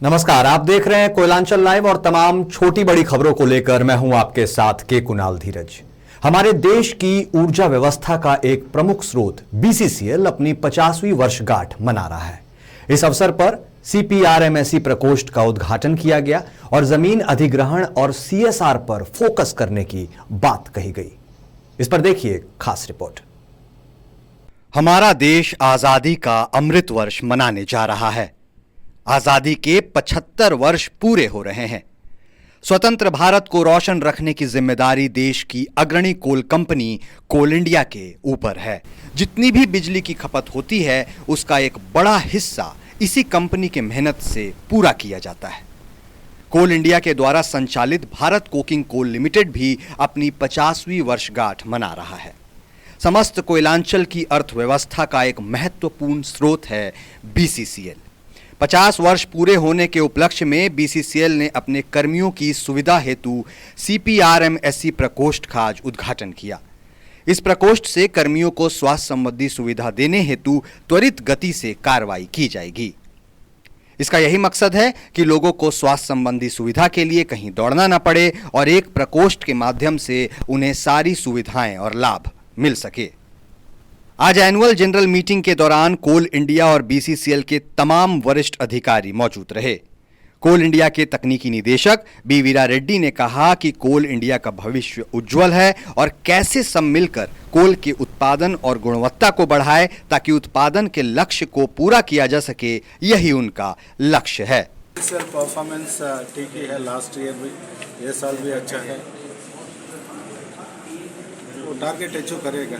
नमस्कार, आप देख रहे हैं कोयलांचल लाइव और तमाम छोटी बड़ी खबरों को लेकर मैं हूं आपके साथ के कुणाल धीरज। हमारे देश की ऊर्जा व्यवस्था का एक प्रमुख स्रोत बीसीसीएल अपनी 50वीं वर्षगांठ मना रहा है। इस अवसर पर सीपीआरएमएसई प्रकोष्ठ का उद्घाटन किया गया और जमीन अधिग्रहण और सीएसआर पर फोकस करने की बात कही गई। इस पर देखिए खास रिपोर्ट। हमारा देश आजादी का अमृत वर्ष मनाने जा रहा है। आजादी के 75 वर्ष पूरे हो रहे हैं। स्वतंत्र भारत को रोशन रखने की जिम्मेदारी देश की अग्रणी कोल कंपनी कोल इंडिया के ऊपर है। जितनी भी बिजली की खपत होती है उसका एक बड़ा हिस्सा इसी कंपनी के मेहनत से पूरा किया जाता है। कोल इंडिया के द्वारा संचालित भारत कोकिंग कोल लिमिटेड भी अपनी 50वीं वर्षगांठ मना रहा है। समस्त कोयलांचल की अर्थव्यवस्था का एक महत्वपूर्ण स्रोत है बीसीसीएल। 50 वर्ष पूरे होने के उपलक्ष्य में बीसीसीएल ने अपने कर्मियों की सुविधा हेतु सीपीआरएमएसई प्रकोष्ठ का आज उद्घाटन किया। इस प्रकोष्ठ से कर्मियों को स्वास्थ्य संबंधी सुविधा देने हेतु त्वरित गति से कार्रवाई की जाएगी। इसका यही मकसद है कि लोगों को स्वास्थ्य संबंधी सुविधा के लिए कहीं दौड़ना न पड़े और एक प्रकोष्ठ के माध्यम से उन्हें सारी सुविधाएं और लाभ मिल सके। आज एनुअल जनरल मीटिंग के दौरान कोल इंडिया और बीसीसीएल के तमाम वरिष्ठ अधिकारी मौजूद रहे। कोल इंडिया के तकनीकी निदेशक बी वीरा रेड्डी ने कहा कि कोल इंडिया का भविष्य उज्जवल है और कैसे सब मिलकर कोल के उत्पादन और गुणवत्ता को बढ़ाए ताकि उत्पादन के लक्ष्य को पूरा किया जा सके, यही उनका लक्ष्य है। परफॉर्मेंस ठीक ही है, लास्ट ईयर भी, ये साल भी अच्छा है। वो टारगेट अचीव करेगा,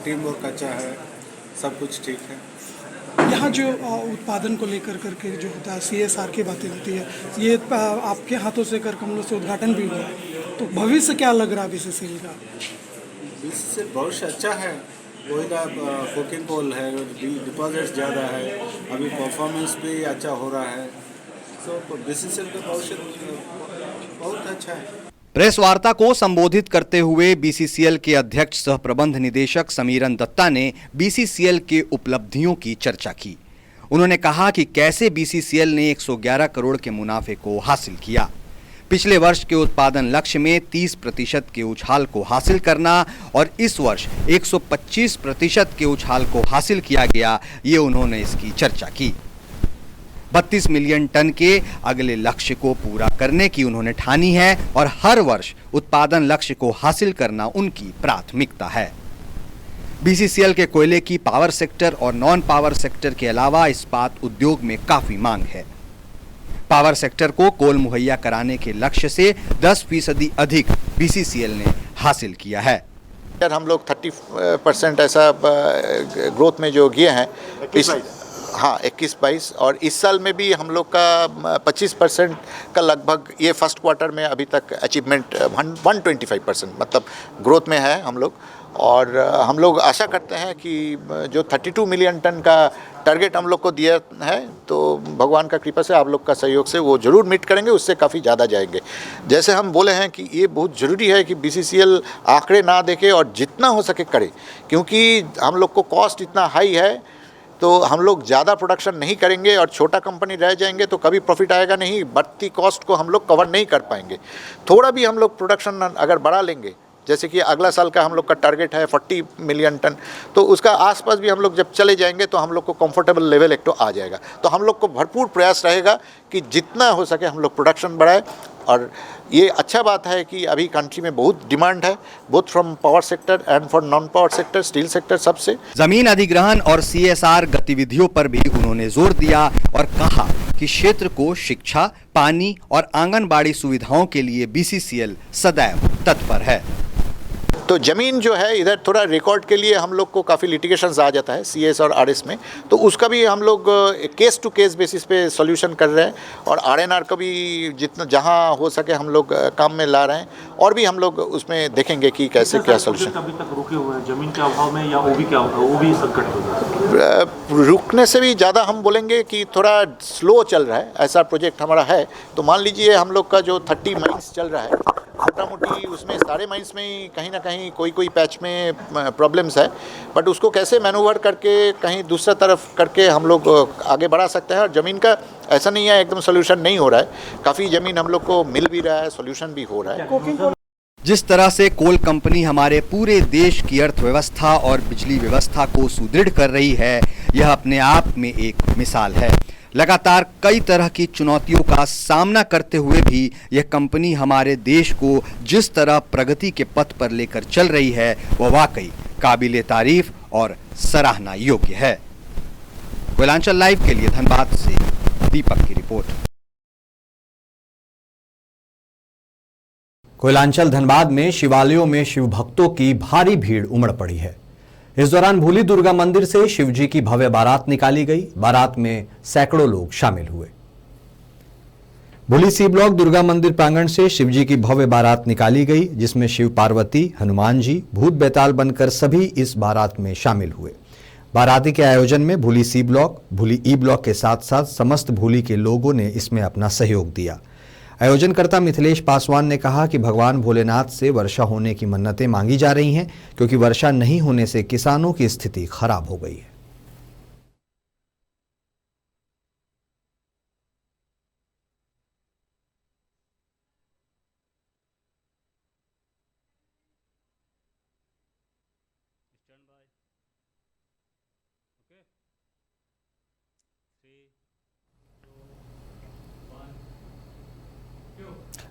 टीम वर्क अच्छा है, सब कुछ ठीक है। यहाँ जो उत्पादन को लेकर करके जो होता है सीएसआर की बातें होती है, ये आपके हाथों से कर कमलों से उद्घाटन भी हुआ, तो भविष्य क्या लग रहा है बीसीसीएल का? बीसीसीएल भविष्य अच्छा है। कोई का कोकिंग कोल है, डिपॉजिट्स ज़्यादा है, अभी परफॉर्मेंस भी अच्छा हो रहा है, तो बीसीसीएल का भविष्य बहुत अच्छा है। प्रेस वार्ता को संबोधित करते हुए बीसीसीएल के अध्यक्ष सह प्रबंध निदेशक समीरन दत्ता ने बीसीसीएल के उपलब्धियों की चर्चा की। उन्होंने कहा कि कैसे बीसीसीएल ने 111 करोड़ के मुनाफे को हासिल किया। पिछले वर्ष के उत्पादन लक्ष्य में 30% के उछाल को हासिल करना और इस वर्ष 125% के उछाल को हासिल किया गया, ये उन्होंने इसकी चर्चा की। 32 मिलियन टन के अगले लक्ष्य को पूरा करने की उन्होंने ठानी है और हर वर्ष उत्पादन लक्ष्य को हासिल करना उनकी प्राथमिकता है। बीसीसीएल के कोयले की पावर सेक्टर और नॉन पावर सेक्टर के अलावा इस्पात उद्योग में काफी मांग है। पावर सेक्टर को कोल मुहैया कराने के लक्ष्य से 10% अधिक बीसीसीएल ने हासिल किया है। हम लोग 30% ऐसा ग्रोथ में जो गए हैं, हाँ 21-22, और इस साल में भी हम लोग का 25% का लगभग ये फर्स्ट क्वार्टर में अभी तक अचीवमेंट 125% मतलब ग्रोथ में है हम लोग। और हम लोग आशा करते हैं कि जो 32 मिलियन टन का टारगेट हम लोग को दिया है, तो भगवान का कृपा से आप लोग का सहयोग से वो ज़रूर मीट करेंगे, उससे काफ़ी ज़्यादा जाएंगे। जैसे हम बोले हैं कि ये बहुत ज़रूरी है कि बीसीसीएल आंकड़े ना देखे और जितना हो सके करे, क्योंकि हम लोग को कॉस्ट इतना हाई है, तो हम लोग ज़्यादा प्रोडक्शन नहीं करेंगे और छोटा कंपनी रह जाएंगे तो कभी प्रॉफिट आएगा नहीं, बढ़ती कॉस्ट को हम लोग कवर नहीं कर पाएंगे। थोड़ा भी हम लोग प्रोडक्शन अगर बढ़ा लेंगे, जैसे कि अगला साल का हम लोग का टारगेट है 40 मिलियन टन, तो उसका आसपास भी हम लोग जब चले जाएंगे तो हम लोग को कंफर्टेबल लेवल एक तो आ जाएगा। तो हम लोग को भरपूर प्रयास रहेगा कि जितना हो सके हम लोग प्रोडक्शन बढ़ाए। और ये अच्छा बात है कि अभी कंट्री में बहुत डिमांड है, both from power sector and for non power sector, steel sector, सबसे। जमीन अधिग्रहण और सीएसआर गतिविधियों पर भी उन्होंने जोर दिया और कहा कि क्षेत्र को शिक्षा, पानी और आंगनबाड़ी सुविधाओं के लिए बीसीसीएल सदैव तत्पर है। तो ज़मीन जो है इधर थोड़ा रिकॉर्ड के लिए हम लोग को काफ़ी लिटिगेशंस आ जाता है सीएस और आरएस में, तो उसका भी हम लोग केस टू केस बेसिस पे सॉल्यूशन कर रहे हैं। और आरएनआर का भी जितना जहां हो सके हम लोग काम में ला रहे हैं, और भी हम लोग उसमें देखेंगे कि कैसे क्या सॉल्यूशन। अभी तक रुके हुए हैं जमीन के अभाव में या वो भी संकट हो? रुकने से भी ज़्यादा हम बोलेंगे कि थोड़ा स्लो चल रहा है, ऐसा प्रोजेक्ट हमारा है। तो मान लीजिए हम लोग का जो 30 माइल्स चल रहा है, छोटा मोटी उसमें सारे माइंस में ही कहीं ना कहीं कोई पैच में प्रॉब्लम्स है, बट उसको कैसे मैनूवर करके कहीं दूसरा तरफ करके हम लोग आगे बढ़ा सकते हैं। और ज़मीन का ऐसा नहीं है एकदम सोल्यूशन नहीं हो रहा है, काफ़ी ज़मीन हम लोग को मिल भी रहा है, सोल्यूशन भी हो रहा है। जिस तरह से कोल कंपनी हमारे पूरे देश की अर्थव्यवस्था और बिजली व्यवस्था को सुदृढ़ कर रही है, यह अपने आप में एक मिसाल है। लगातार कई तरह की चुनौतियों का सामना करते हुए भी यह कंपनी हमारे देश को जिस तरह प्रगति के पथ पर लेकर चल रही है, वह वाकई काबिले तारीफ और सराहना योग्य है। कोयलांचल लाइव के लिए धनबाद से दीपक की रिपोर्ट। कोयलांचल धनबाद में शिवालयों में शिव भक्तों की भारी भीड़ उमड़ पड़ी है। इस दौरान भूली दुर्गा मंदिर से शिवजी की भव्य बारात निकाली गई। बारात में सैकड़ों लोग शामिल हुए। भूली सी ब्लॉक दुर्गा मंदिर प्रांगण से शिवजी की भव्य बारात निकाली गई, जिसमें शिव पार्वती, हनुमान जी, भूत बैताल बनकर सभी इस बारात में शामिल हुए। बाराती के आयोजन में भूली सी ब्लॉक, भूली ई ब्लॉक के साथ साथ समस्त भूली के लोगों ने इसमें अपना सहयोग दिया। आयोजनकर्ता मिथिलेश पासवान ने कहा कि भगवान भोलेनाथ से वर्षा होने की मन्नतें मांगी जा रही हैं, क्योंकि वर्षा नहीं होने से किसानों की स्थिति खराब हो गई है।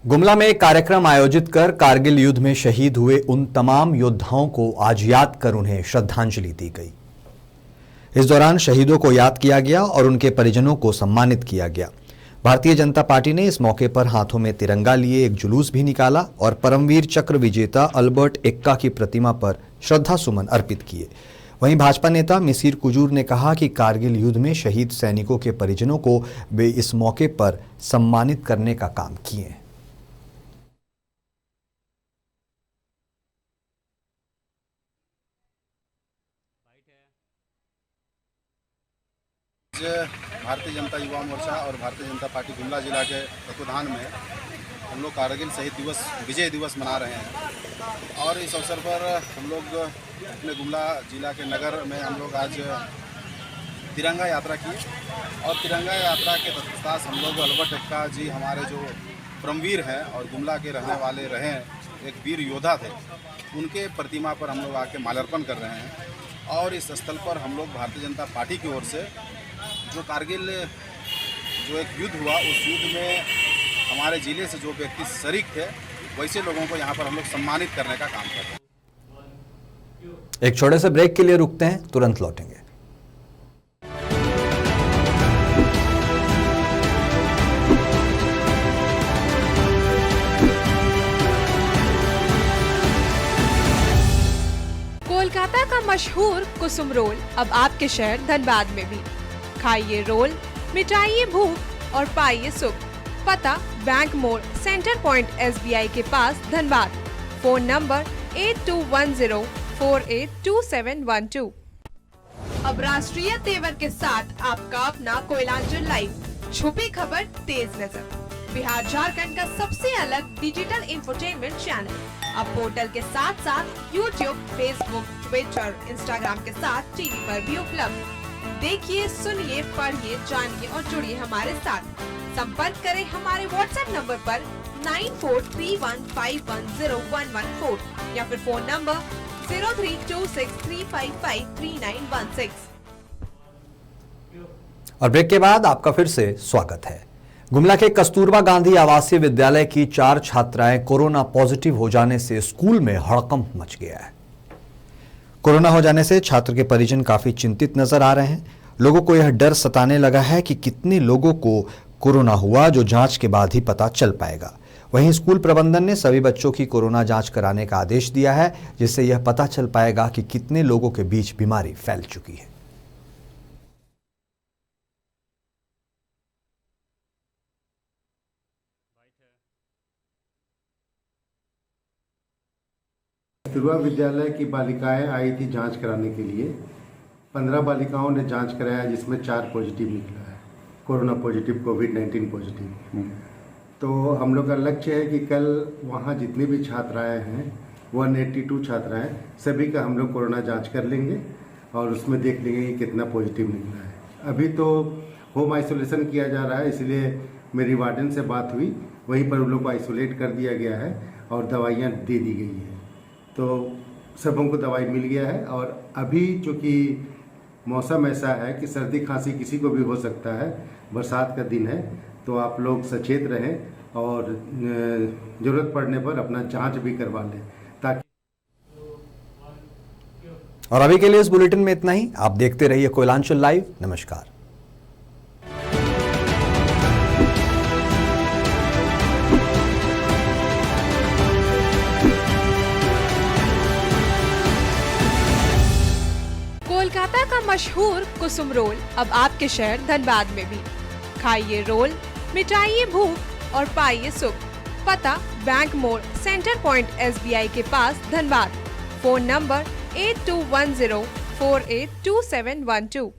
गुमला में एक कार्यक्रम आयोजित कर कारगिल युद्ध में शहीद हुए उन तमाम योद्धाओं को आज याद कर उन्हें श्रद्धांजलि दी गई। इस दौरान शहीदों को याद किया गया और उनके परिजनों को सम्मानित किया गया। भारतीय जनता पार्टी ने इस मौके पर हाथों में तिरंगा लिए एक जुलूस भी निकाला और परमवीर चक्र विजेता अल्बर्ट एक्का की प्रतिमा पर श्रद्धा सुमन अर्पित किए। वहीं भाजपा नेता मिसिर कुजूर ने कहा कि कारगिल युद्ध में शहीद सैनिकों के परिजनों को वे इस मौके पर सम्मानित करने का काम किए हैं। भारतीय जनता युवा मोर्चा और भारतीय जनता पार्टी गुमला जिला के तत्वाधान में हम लोग कारगिल शहीद दिवस विजय दिवस मना रहे हैं। और इस अवसर पर हम लोग अपने गुमला जिला के नगर में हम लोग आज तिरंगा यात्रा की और तिरंगा यात्रा के तहत हम लोग अल्बर्ट एक्का जी हमारे जो परमवीर हैं और गुमला के रहने वाले रहे एक वीर योद्धा थे, उनके प्रतिमा पर हम लोग आके माल्यार्पण कर रहे हैं। और इस स्थल पर हम लोग भारतीय जनता पार्टी की ओर से जो कारगिल जो एक युद्ध हुआ, उस युद्ध में हमारे ज़िले से जो व्यक्ति शरीक थे, वैसे लोगों को यहाँ पर हम लोग सम्मानित करने का काम कर रहे हैं। एक छोटे से ब्रेक के लिए रुकते हैं, तुरंत लौटेंगे। कोलकाता का मशहूर कुसुम रोल अब आपके शहर धनबाद में भी। खाइए रोल, मिटाइए भूख और पाइए सुख। पता बैंक मोड़, सेंटर पॉइंट SBI के पास, धनबाद। Phone number 8210482712। अब राष्ट्रीय तेवर के साथ आपका अपना कोयलांचल लाइव। छुपी खबर, तेज नजर। बिहार झारखंड का सबसे अलग डिजिटल इंफोटेनमेंट चैनल अब पोर्टल के साथ साथ YouTube, Facebook, Twitter, Instagram के साथ टीवी पर भी उपलब्ध। देखिए, सुनिए, पढ़िए, जानिए और जुड़िए हमारे साथ। संपर्क करें हमारे WhatsApp नंबर पर 9431510114 या फिर फोन नंबर 032635533916। और ब्रेक के बाद आपका फिर से स्वागत है। गुमला के कस्तूरबा गांधी आवासीय विद्यालय की 4 छात्राएं कोरोना पॉजिटिव हो जाने से स्कूल में हड़कंप मच गया है। कोरोना हो जाने से छात्र के परिजन काफी चिंतित नजर आ रहे हैं। लोगों को यह डर सताने लगा है कि कितने लोगों को कोरोना हुआ, जो जांच के बाद ही पता चल पाएगा। वहीं स्कूल प्रबंधन ने सभी बच्चों की कोरोना जांच कराने का आदेश दिया है, जिससे यह पता चल पाएगा कि कितने लोगों के बीच बीमारी फैल चुकी है। कस्तूरबा विद्यालय की बालिकाएं आई थी जांच कराने के लिए। 15 बालिकाओं ने जांच कराया, जिसमें 4 पॉजिटिव निकला है, कोरोना पॉजिटिव, कोविड-19 पॉजिटिव। तो हम लोग का लक्ष्य है कि कल वहाँ जितनी भी छात्राएं हैं 182 छात्राएं सभी का हम लोग कोरोना जांच कर लेंगे और उसमें देख लेंगे कि कितना पॉजिटिव निकला है। अभी तो होम आइसोलेशन किया जा रहा है, इसलिए मेरी वार्डन से बात हुई, वहीं पर उन लोग को आइसोलेट कर दिया गया है और दवाइयाँ दे दी गई हैं। तो सबों को दवाई मिल गया है और अभी चूँकि मौसम ऐसा है कि सर्दी खांसी किसी को भी हो सकता है, बरसात का दिन है, तो आप लोग सचेत रहें और ज़रूरत पड़ने पर अपना जांच भी करवा लें ताकि। और अभी के लिए इस बुलेटिन में इतना ही। आप देखते रहिए कोयलांचल लाइव। नमस्कार। कोलकाता का मशहूर कुसुम रोल अब आपके शहर धनबाद में भी। खाइए रोल, मिटाइए भूख और पाइए सुख। पता बैंक मोड़, सेंटर पॉइंट SBI के पास, धनबाद। Phone number 8210482712।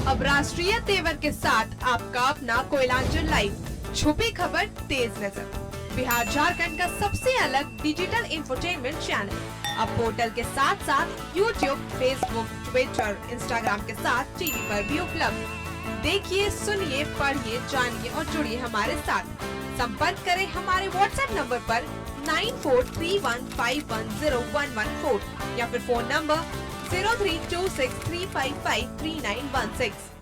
अब राष्ट्रीय तेवर के साथ आपका अपना कोयलांचल लाइव। छुपी खबर, तेज नजर। बिहार झारखंड का सबसे अलग डिजिटल इंफोटेनमेंट चैनल अब पोर्टल के साथ साथ YouTube, Facebook, Twitter, Instagram के साथ टीवी पर भी उपलब्ध। देखिए, सुनिए, पढ़िए, जानिए और जुड़िए हमारे साथ। संपर्क करें हमारे WhatsApp नंबर पर 9431510114 या फिर फोन नंबर 032635533916।